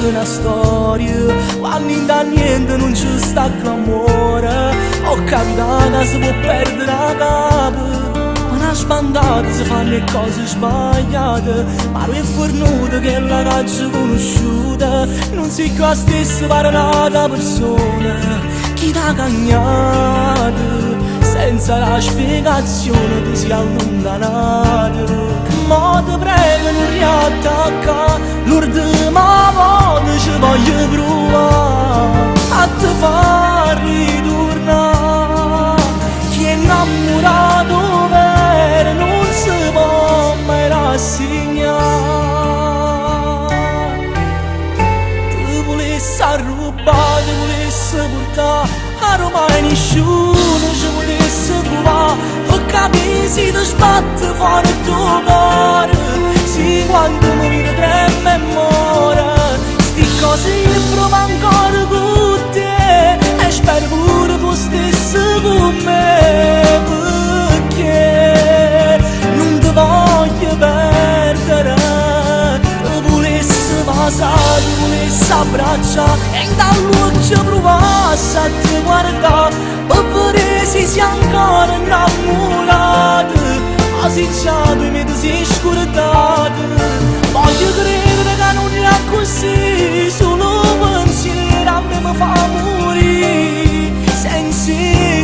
una storia, quando in da niente non ci sta clamore. Ho capito che si può perdere la capo, una sbandata si fanno le cose sbagliate, ma lui è fornuto che la caccia conosciuta, non si più la stessa per un'altra persona. Chi t'ha cagnato senza la spiegazione ti si è allontanato. Ma ti prego non riattacca, l'ultima volta ci voglio provare a te far ritornare. Chi è innamorato vero non si può mai rassegnare. Ti volessi arrubare, ti volessi portare a Roma e nessuno ci potesse trovare. O capisci ti sbatte fuori il tuo cuore, sì, quando mi vedremo e muore. Sti cose io provo ancora con te e spero pure tu stessi con me, perché non ti voglio perdere. Ti volessi basare, ti volessi abbracciare e dall'occhio provassi a te guardare, per vedere se sei ancora innamorata. Ma se già due mesi sei scordata, voglio credere che non è così, solo pensiero a me mi fa morire. Senza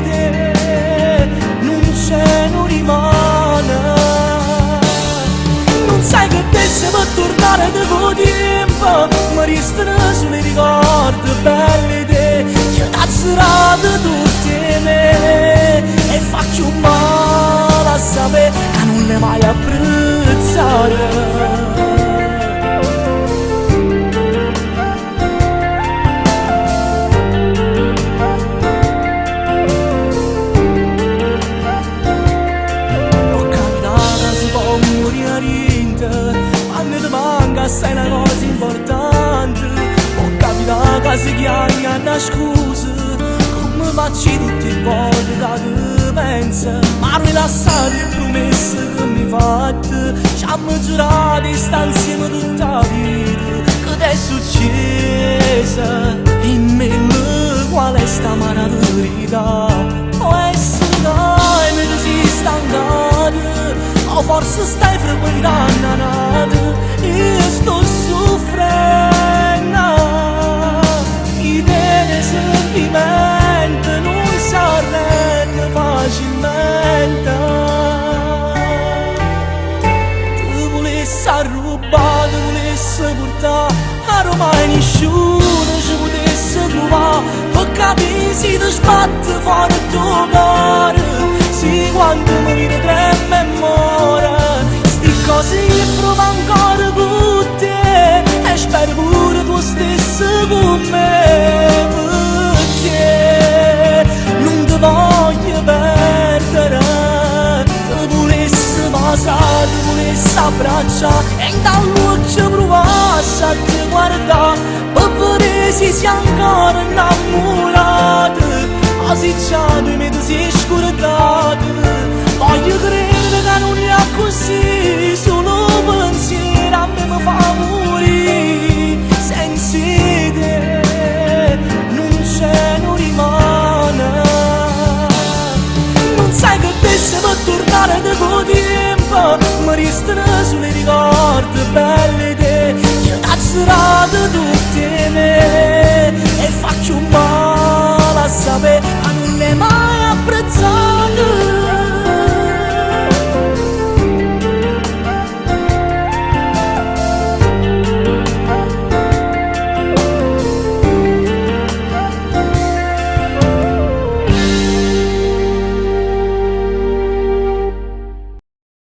te non c'è, non rimane. Non sai che adesso per tornare da quel tempo mi restano solo i ricordi belli te, che t'ha girato tutte me e faccio male a sapere che non le mai apprezzare. Sai una cosa importante, ho capito che si chiama una scusa, come faccio tutte le volte che ti penso, ma rilassate le promesse che mi fate, ci hanno giurato di stare insieme tutta la vita, che ti è successa, in me qual è sta amara verità? O essere che mi sei stancata, o forse stai frequentando un'altra. Io sto soffrendo, i miei sentimenti non si arrendono facilmente. Ti volessi arrubare, ti volessi portare a Roma e nessuno ci potesse trovare. O capisci ti sbatte fuori il tuo cuore, sì, quando mi vedremo e muore. Sti cose io provo ancora con te e spero pure tu stessi con me, perché non ti voglio perdere. Ti volessi basare, ti volessi abbracciare e dall'occhio provassi a te guardare, per vedere se sei ancora innamorata. Ma se già due mesi sei scordata, voglio credere che non è così, solo pensiero a me mi fa morire. Senza te non c'è, non rimane. Non sai che adesso per tornare da quel tempo mi restano solo i ricordi belli te, che t'ha girato tutte me e faccio male a sapere che non le mai